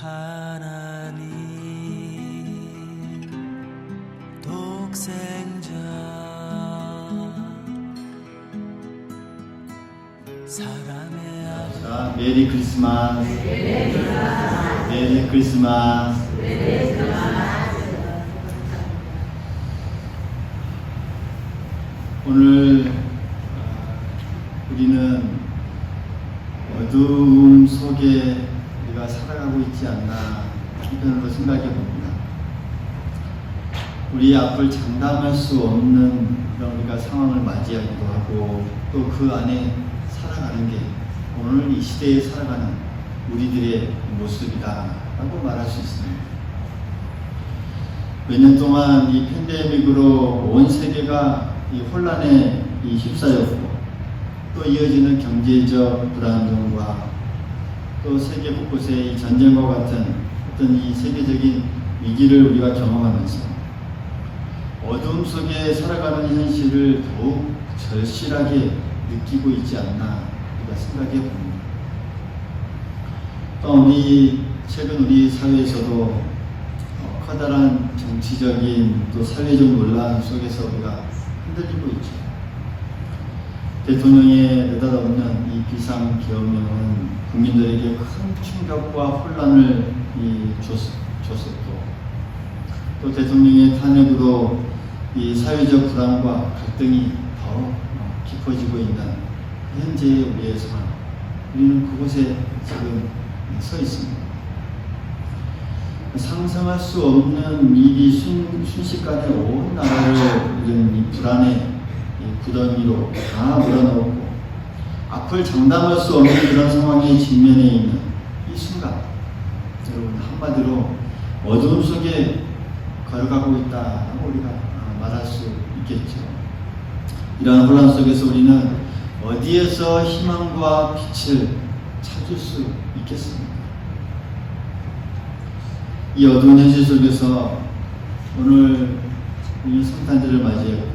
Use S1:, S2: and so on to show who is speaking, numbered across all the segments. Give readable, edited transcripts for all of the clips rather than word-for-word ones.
S1: 하나님 독생자 사람의
S2: 자, 메리 크리스마스. 메리 크리스마스. 오늘 우리는 어두움 속에 우리가 살아가고 있지 않나 한편으로 생각해 봅니다. 우리 앞을 장담할 수 없는 그런 우리가 상황을 맞이하기도 하고 또 그 안에 살아가는 게 오늘 이 시대에 살아가는 우리들의 모습이다라고 말할 수 있습니다. 몇 년 동안 이 팬데믹으로 온 세계가 이 혼란에 휩싸였고 또 이어지는 경제적 불안정과 또 세계 곳곳에 이 전쟁과 같은 어떤 이 세계적인 위기를 우리가 경험하면서 어둠 속에 살아가는 현실을 더욱 절실하게 느끼고 있지 않나 우리가 생각해 봅니다. 또 최근 우리 사회에서도 커다란 정치적인 또 사회적 논란 속에서 우리가 흔들리고 있죠. 대통령의 느닷없는 이 비상계엄령은 국민들에게 큰 충격과 혼란을 줬었고 또 대통령의 탄핵으로 이 사회적 불안과 갈등이 더 깊어지고 있는 현재의 우리의 상황, 우리는 그곳에 지금 서 있습니다. 상상할 수 없는 일이 순식간에 온 나라를 이런 이 불안의 구덩이로 다 몰아넣고 앞을 장담할 수 없는 그런 상황에 직면해 있는 이 순간, 여러분 한마디로 어두움 속에 걸어가고 있다라고 우리가 말할 수 있겠죠. 이러한 혼란 속에서 우리는 어디에서 희망과 빛을 찾을 수 있겠습니까? 이 어두운 현실 속에서 오늘 이 성탄절을 맞이했고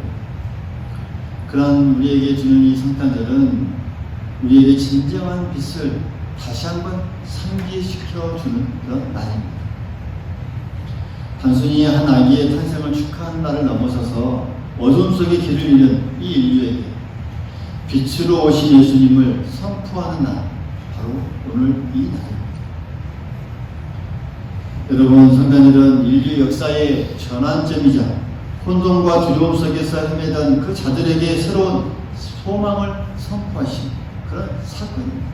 S2: 그런 우리에게 주는 이 성탄절은 우리에게 진정한 빛을 다시 한번 상기시켜주는 그런 날입니다. 단순히 한 아기의 탄생을 축하하는 날을 넘어서서 어둠 속에 길을 잃은 이 인류에게 빛으로 오신 예수님을 선포하는 날, 바로 오늘 이 날입니다. 여러분, 성탄절은 인류 역사의 전환점이자 혼돈과 두려움 속에서 헤매던 그 자들에게 새로운 소망을 선포하신 그런 사건입니다.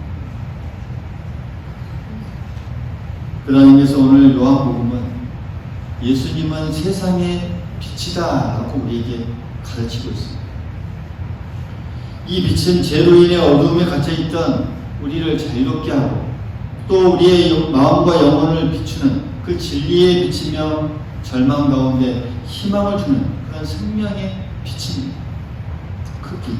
S2: 그런 의미에서 오늘 요한복음은 예수님은 세상의 빛이다 라고 우리에게 가르치고 있습니다. 이 빛은 죄로 인해 어두움에 갇혀있던 우리를 자유롭게 하고 또 우리의 마음과 영혼을 비추는 그 진리에 비치며 절망 가운데 희망을 주는 그런 생명의 빛입니다. 그 빛.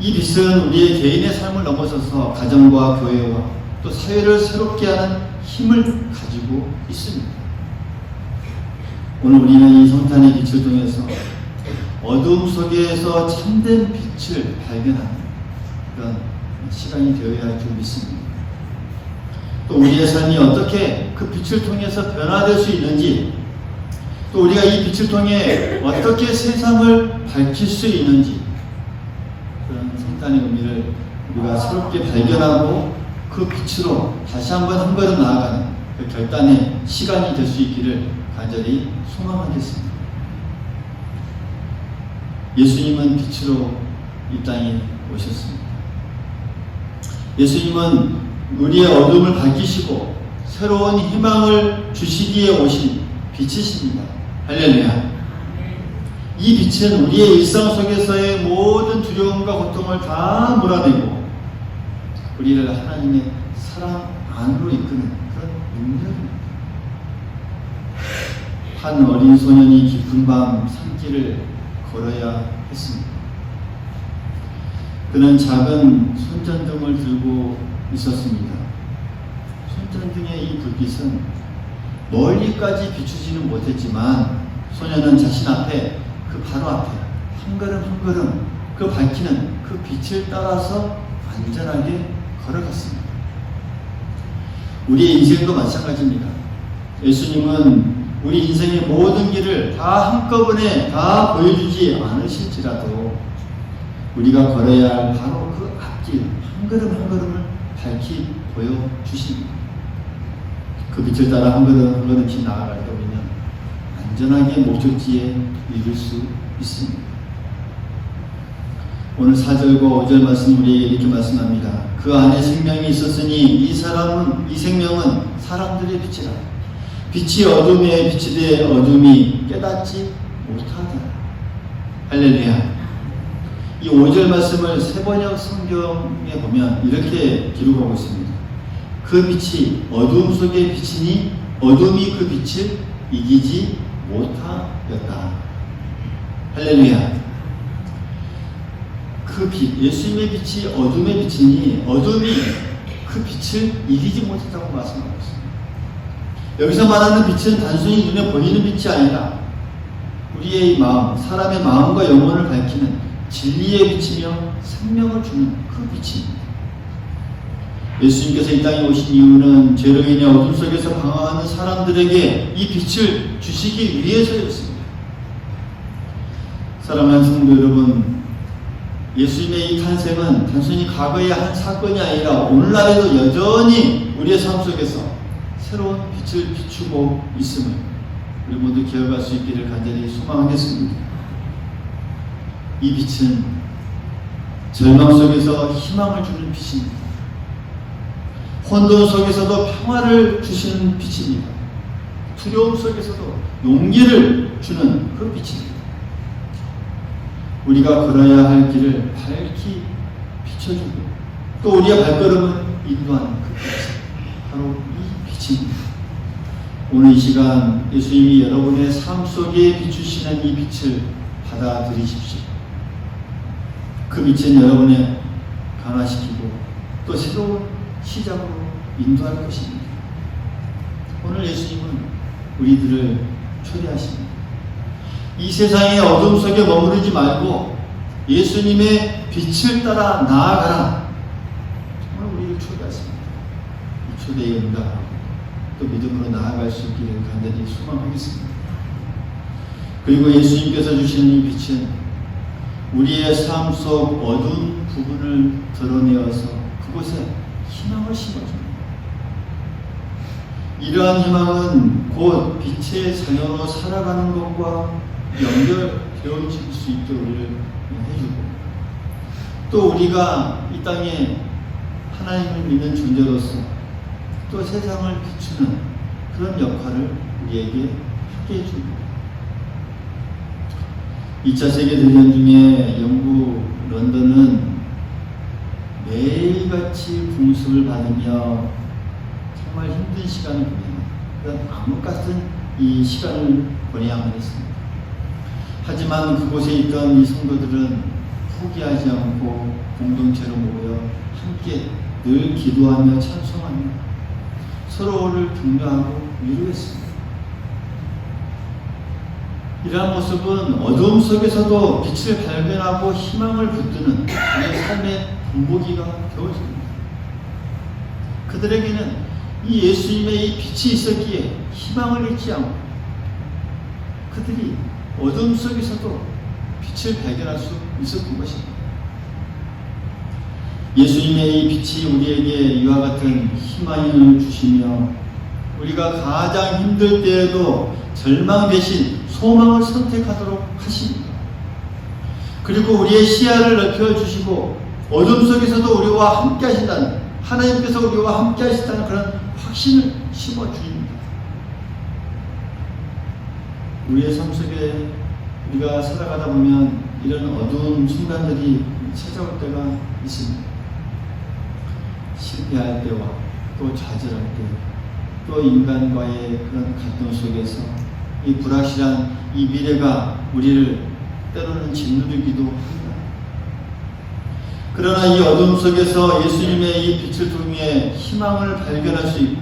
S2: 이 빛은 우리의 개인의 삶을 넘어서서 가정과 교회와 또 사회를 새롭게 하는 힘을 가지고 있습니다. 오늘 우리는 이 성탄의 빛을 통해서 어두움 속에서 참된 빛을 발견하는 그런 시간이 되어야 할 줄 믿습니다. 또 우리의 삶이 어떻게 그 빛을 통해서 변화될 수 있는지, 또 우리가 이 빛을 통해 어떻게 세상을 밝힐 수 있는지, 그런 성탄의 의미를 우리가 새롭게 발견하고 그 빛으로 다시 한번 한 걸음 나아가는 그 결단의 시간이 될 수 있기를 간절히 소망하겠습니다. 예수님은 빛으로 이 땅에 오셨습니다. 예수님은 우리의 어둠을 밝히시고 새로운 희망을 주시기에 오신 빛이십니다. 할렐루야. 이 빛은 우리의 일상 속에서의 모든 두려움과 고통을 다 몰아내고 우리를 하나님의 사랑 안으로 이끄는 그런 능력입니다. 한 어린 소년이 깊은 밤 산길을 걸어야 했습니다. 그는 작은 손전등을 들고 있었습니다. 손전등의 이 불빛은 멀리까지 비추지는 못했지만 소년은 자신 앞에 그 바로 앞에 한 걸음 한 걸음 그 밝히는 그 빛을 따라서 안전하게 걸어갔습니다. 우리의 인생도 마찬가지입니다. 예수님은 우리 인생의 모든 길을 다 한꺼번에 다 보여주지 않으실지라도 우리가 걸어야 할 바로 그 앞길 한 걸음 한 걸음을 밝히 보여주십니다. 그 빛을 따라 한 걸음 한 걸음씩 나아갈 때 우리는 안전하게 목적지에 이룰 수 있습니다. 오늘 4절과 5절 말씀 우리에게 이렇게 말씀합니다. 그 안에 생명이 있었으니 이 생명은 사람들의 빛이라. 빛이 어둠에 비치되 어둠이 깨닫지 못하더라. 할렐루야. 이 5절 말씀을 세번역 성경에 보면 이렇게 기록하고 있습니다. 그 빛이 어둠 속에 비치니 어둠이 그 빛을 이기지 못하였다. 할렐루야. 그 빛, 예수님의 빛이 어둠에 비치니 어둠이 그 빛을 이기지 못했다고 말씀하고 있습니다. 여기서 말하는 빛은 단순히 눈에 보이는 빛이 아니라 우리의 마음, 사람의 마음과 영혼을 밝히는 진리의 빛이며 생명을 주는 그 빛입니다. 예수님께서 이 땅에 오신 이유는 죄로 인해 어둠 속에서 방황하는 사람들에게 이 빛을 주시기 위해서였습니다. 사랑하는 성도 여러분, 예수님의 이 탄생은 단순히 과거의 한 사건이 아니라 오늘날에도 여전히 우리의 삶 속에서 새로운 빛을 비추고 있음을 우리 모두 기억할 수 있기를 간절히 소망하겠습니다. 이 빛은 절망 속에서 희망을 주는 빛입니다. 혼돈 속에서도 평화를 주시는 빛입니다. 두려움 속에서도 용기를 주는 그 빛입니다. 우리가 걸어야 할 길을 밝히 비춰주고 또 우리의 발걸음을 인도하는 그 빛이 바로 이 빛입니다. 오늘 이 시간 예수님이 여러분의 삶 속에 비추시는 이 빛을 받아들이십시오. 그 빛은 여러분의 강화시키고 또 새로운 시작으로 인도할 것입니다. 오늘 예수님은 우리들을 초대하십니다. 이 세상의 어둠 속에 머무르지 말고 예수님의 빛을 따라 나아가라. 정말 우리를 초대하십니다. 이 초대에 응답하고 또 믿음으로 나아갈 수 있기를 간절히 소망하겠습니다. 그리고 예수님께서 주시는 이 빛은 우리의 삶 속 어두운 부분을 드러내어서 그곳에 희망을 심어줍니다. 이러한 희망은 곧 빛의 자녀로 살아가는 것과 연결되어질 수 있도록 우리를 해주고 또 우리가 이 땅에 하나님을 믿는 존재로서 또 세상을 비추는 그런 역할을 우리에게 하게 해주고 2차 세계대전 중에 영국 런던은 매일같이 공습을 받으며 정말 힘든 시간을 보내는 그런 암흑 같은 이 시간을 보내야만 했습니다. 하지만 그곳에 있던 이 성도들은 포기하지 않고 공동체로 모여 함께 늘 기도하며 찬송하며 서로를 격려하고 위로했습니다. 이러한 모습은 어두움 속에서도 빛을 발견하고 희망을 붙드는 우리의 삶의 본보기가 되어집니다. 그들에게는 이 예수님의 이 빛이 있었기에 희망을 잃지 않고 그들이 어둠 속에서도 빛을 발견할 수 있었던 것입니다. 예수님의 이 빛이 우리에게 이와 같은 희망을 주시며 우리가 가장 힘들 때에도 절망 대신 소망을 선택하도록 하십니다. 그리고 우리의 시야를 넓혀주시고 어둠 속에서도 우리와 함께 하신다는 하나님께서 우리와 함께 하신다는 그런 확신을 심어주십니다. 우리의 삶 속에 우리가 살아가다 보면 이런 어두운 순간들이 찾아올 때가 있습니다. 실패할 때와 또 좌절할 때, 또 인간과의 그런 갈등 속에서 이 불확실한 이 미래가 우리를 때로는 짓누르기도 합니다. 그러나 이 어둠 속에서 예수님의 이 빛을 통해 희망을 발견할 수 있고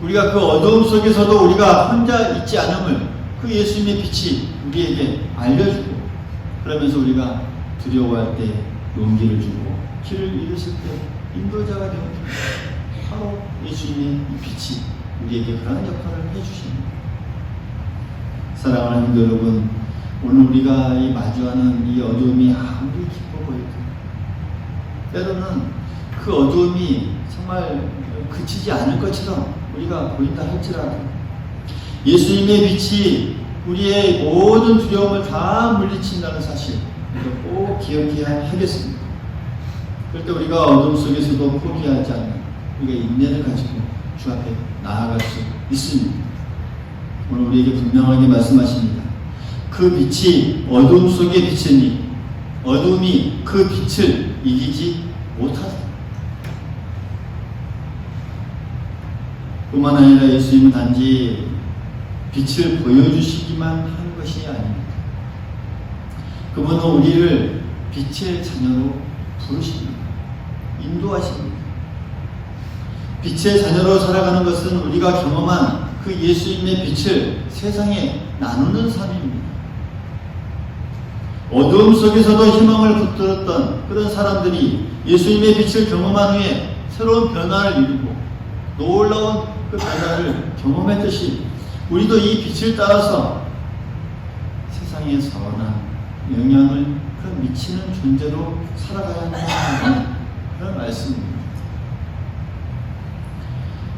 S2: 우리가 그 어두움 속에서도 우리가 혼자 있지 않음을 그 예수님의 빛이 우리에게 알려주고 그러면서 우리가 두려워할 때 용기를 주고 길을 잃으실 때 인도자가 되어줍니다. 바로 예수님의 이 빛이 우리에게 그러한 역할을 해주십니다. 사랑하는 성도 여러분, 오늘 우리가 이 마주하는 이 어두움이 아무리 깊어 보여도 때로는 그 어두움이 정말 그치지 않을 것처럼 우리가 보인다 할지라도 예수님의 빛이 우리의 모든 두려움을 다 물리친다는 사실 우리가 꼭 기억해야 하겠습니다. 그럴 때 우리가 어둠 속에서도 포기하지 않는 우리가 인내를 가지고 주 앞에 나아갈 수 있습니다. 오늘 우리에게 분명하게 말씀하십니다. 그 빛이 어둠 속에 비치니 어둠이 그 빛을 이기지 못하다. 뿐만 아니라 예수님은 단지 빛을 보여주시기만 한 것이 아닙니다. 그분은 우리를 빛의 자녀로 부르십니다. 인도하십니다. 빛의 자녀로 살아가는 것은 우리가 경험한 그 예수님의 빛을 세상에 나누는 삶입니다. 어두움 속에서도 희망을 붙들었던 그런 사람들이 예수님의 빛을 경험한 후에 새로운 변화를 이루고 놀라운 그 변화를 경험했듯이 우리도 이 빛을 따라서 세상에 선한 영향을 미치는 존재로 살아가야 한다는 그런 말씀입니다.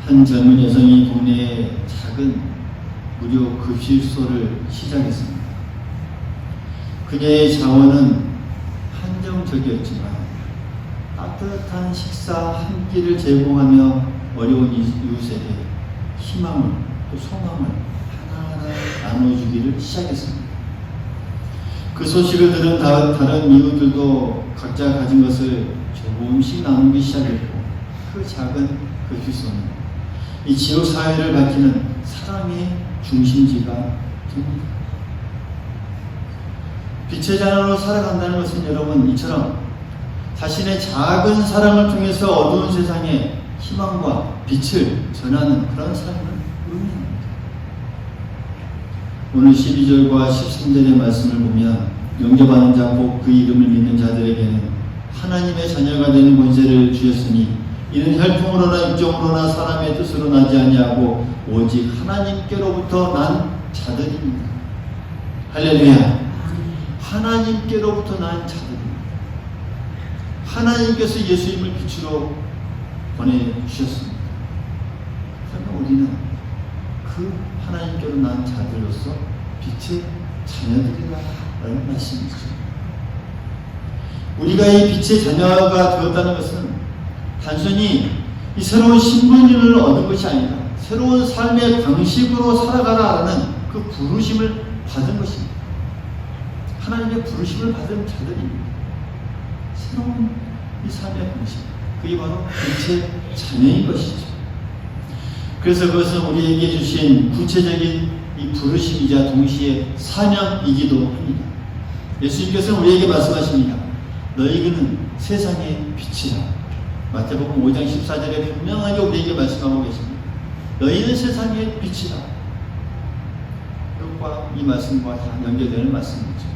S2: 한 젊은 여성이 동네에 작은 무료 급식소를 시작했습니다. 그녀의 자원은 한정적이었지만 따뜻한 식사 한 끼를 제공하며 어려운 이웃에게 희망을 또 소망을 하나하나 나눠주기를 시작했습니다. 그 소식을 들은 다른 이웃들도 각자 가진 것을 조금씩 나누기 시작했고 그 작은 급식소는 이 지역 사회를 밝히는 사랑의 중심지가 됩니다. 빛의 자녀로 살아간다는 것은 여러분 이처럼 자신의 작은 사랑을 통해서 어두운 세상에 희망과 빛을 전하는 그런 삶을 의미합니다. 오늘 12절과 13절의 말씀을 보면 영접하는 자 곧 그 이름을 믿는 자들에게는 하나님의 자녀가 되는 권세를 주셨으니 이는 혈통으로나 육정으로나 사람의 뜻으로 나지 아니하고 오직 하나님께로부터 난 자들입니다. 할렐루야. 하나님께로부터 난 자들입니다. 하나님께서 예수님을 빛으로 보내주셨습니다. 그러면 우리는 그 하나님께로 난 자들로서 빛의 자녀들이라는 말씀이죠. 우리가 이 빛의 자녀가 되었다는 것은 단순히 이 새로운 신분을 얻은 것이 아니라 새로운 삶의 방식으로 살아가라는 그 부르심을 받은 것입니다. 하나님의 부르심을 받은 자들입니다. 새로운 이 삶의 방식, 그게 바로 빛의 자녀인 것이죠. 그래서 그것은 우리에게 주신 구체적인 이 부르심이자 동시에 사명이기도 합니다. 예수님께서는 우리에게 말씀하십니다. 너희는 세상의 빛이라. 마태복음 5장 14절에 분명하게 우리에게 말씀하고 계십니다. 너희는 세상의 빛이라. 이것과 이 말씀과 다 연결되는 말씀이죠.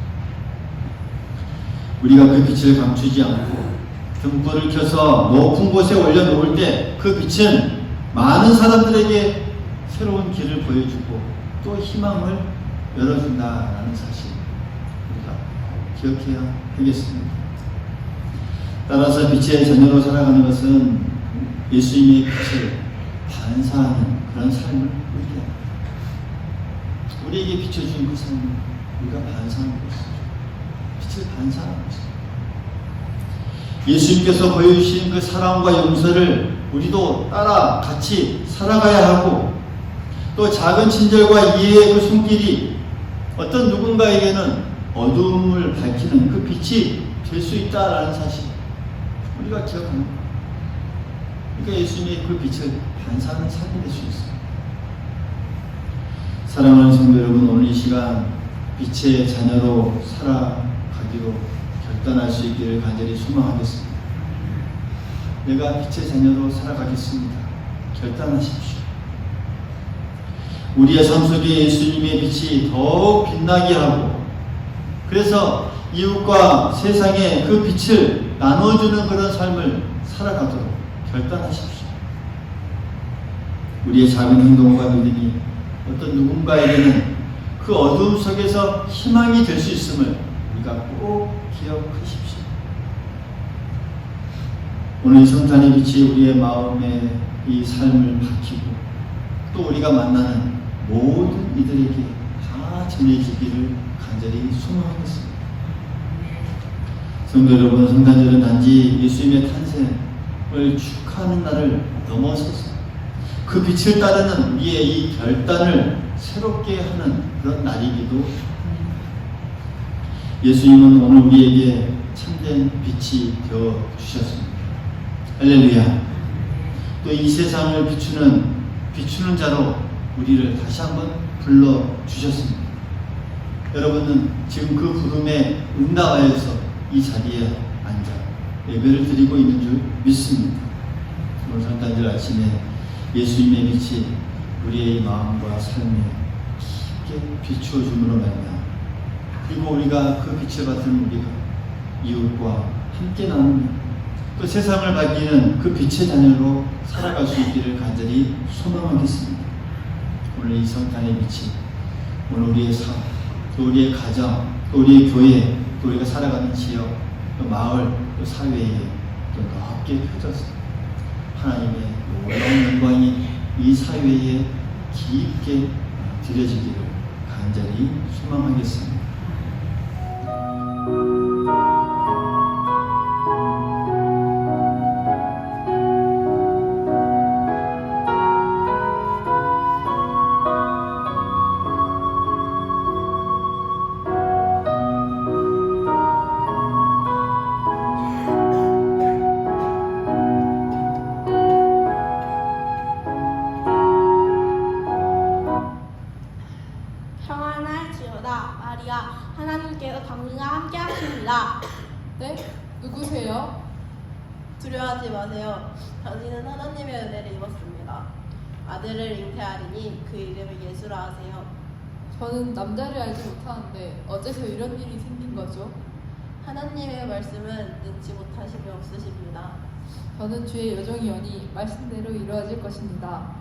S2: 우리가 그 빛을 감추지 않고 등불을 켜서 높은 곳에 올려놓을 때 그 빛은 많은 사람들에게 새로운 길을 보여주고 또 희망을 열어준다라는 사실 우리가 기억해야 하겠습니다. 따라서 빛의 자녀로 살아가는 것은 예수님의 빛을 반사하는 그런 삶을 의미합니다. 우리에게 비춰준 그 삶을 우리가 반사하는 것이죠. 빛을 반사하는 것이죠. 예수님께서 보여주신 그 사랑과 용서를 우리도 따라 같이 살아가야 하고 또 작은 친절과 이해의 그 손길이 어떤 누군가에게는 어두움을 밝히는 그 빛이 될 수 있다라는 사실 우리가 기억합니다. 그러니까 예수님의 그 빛을 반사하는 삶이 될 수 있습니다. 사랑하는 성도 여러분, 오늘 이 시간 빛의 자녀로 살아가기로 결단할 수 있기를 간절히 소망하겠습니다. 내가 빛의 자녀로 살아가겠습니다. 결단하십시오. 우리의 삶 속에 예수님의 빛이 더욱 빛나게 하고 그래서 이웃과 세상에 그 빛을 나눠주는 그런 삶을 살아가도록 결단하십시오. 우리의 작은 행동과 믿음이 어떤 누군가에게는 그 어두움 속에서 희망이 될 수 있음을 우리가 꼭 기억하십시오. 오늘 이 성탄의 빛이 우리의 마음에 이 삶을 밝히고 또 우리가 만나는 모든 이들에게 다 전해지기를 간절히 소망하겠습니다. 성도 여러분, 성탄절은 단지 예수님의 탄생을 축하하는 날을 넘어서서 그 빛을 따르는 우리의 이 결단을 새롭게 하는 그런 날이기도 합니다. 예수님은 오늘 우리에게 참된 빛이 되어 주셨습니다. 할렐루야. 또 이 세상을 비추는 자로 우리를 다시 한번 불러 주셨습니다. 여러분은 지금 그 부름에 응답하여서 이 자리에 앉아 예배를 드리고 있는 줄 믿습니다. 오늘 성탄절 아침에 예수님의 빛이 우리의 마음과 삶에 깊게 비추어 줌으로 말미암아 그리고 우리가 그 빛을 받은 우리가 이웃과 함께 나누며 또 세상을 밝히는 그 빛의 자녀로 살아갈 수 있기를 간절히 소망하겠습니다. 오늘 이 성탄의 빛이 오늘 우리의 삶, 또 우리의 가정, 또 우리의 교회, 또 우리가 살아가는 지역, 또 마을, 또 사회에 또 넓게 펴져서 하나님의 놀라운 영광이 이 사회에 깊게 드려지기를 간절히 소망하겠습니다.
S3: 평안할지어다. 마리아, 하나님께서 당신과 함께 하십니다.
S4: 네? 누구세요?
S3: 두려워하지 마세요. 당신은 하나님의 은혜를 입었습니다. 아들을 잉태하리니 그 이름을 예수라 하세요.
S4: 저는 남자를 알지 못하는데 어째서 이런 일이 생긴 거죠?
S3: 하나님의 말씀은 능치 못하심이 없으십니다.
S4: 저는 주의 여정이 오니 말씀대로 이루어질 것입니다.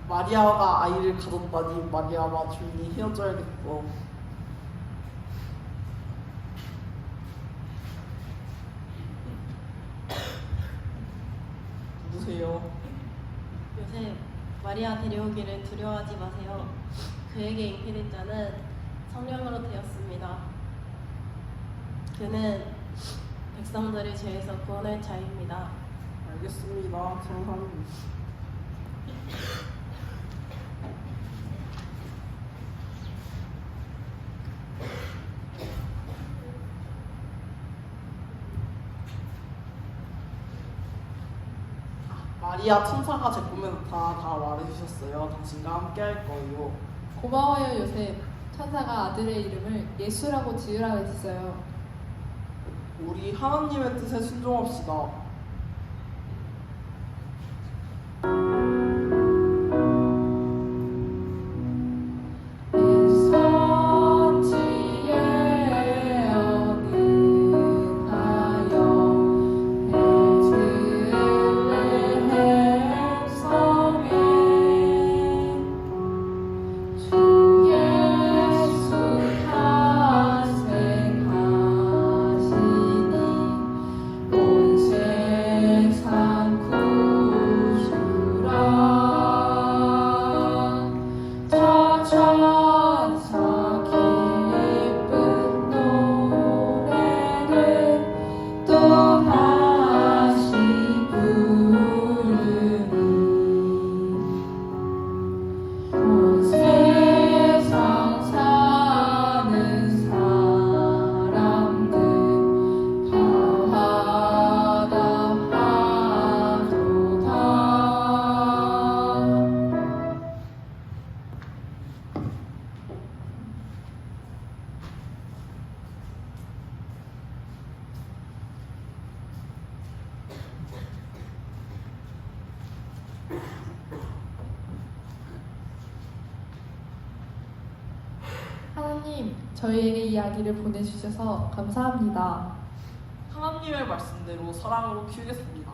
S5: 마리아가 아이를 가졌다니 마리아와 주인이 헤어져야겠고. 누구세요?
S3: 요셉, 마리아 데려오기를 두려워하지 마세요. 그에게 잉태된 자는 성령으로 되었습니다. 그는 백성들을 죄에서 구원할 자입니다.
S5: 알겠습니다. 정상. 마리아 천사가 제 꿈에 나타나 말해주셨어요. 당신과 함께 할 거예요.
S4: 고마워요, 요셉. 천사가 아들의 이름을 예수라고 지으라고 했어요.
S5: 우리 하나님의 뜻에 순종합시다.
S4: 하나님, 저희에게 이야기를 보내주셔서 감사합니다.
S5: 하나님의 말씀대로 사랑으로 키우겠습니다.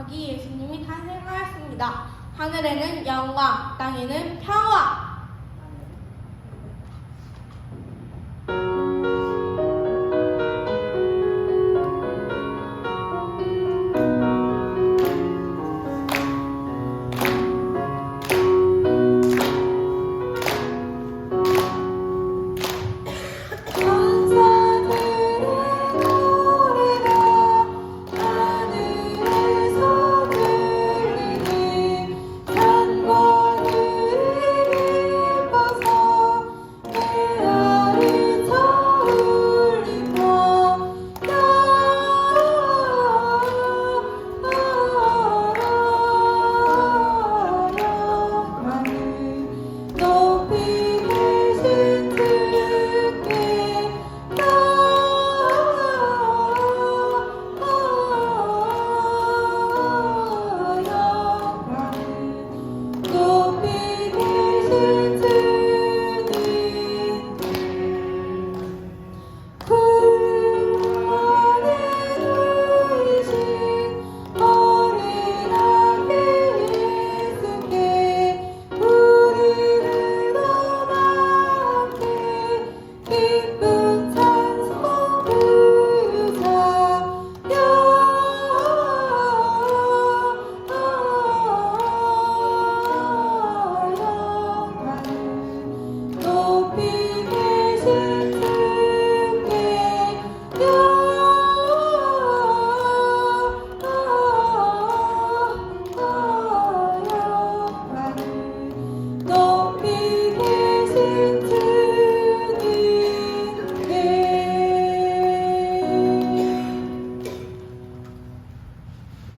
S6: 아기 예수님이 탄생하였습니다. 하늘에는 영광, 땅에는 평화.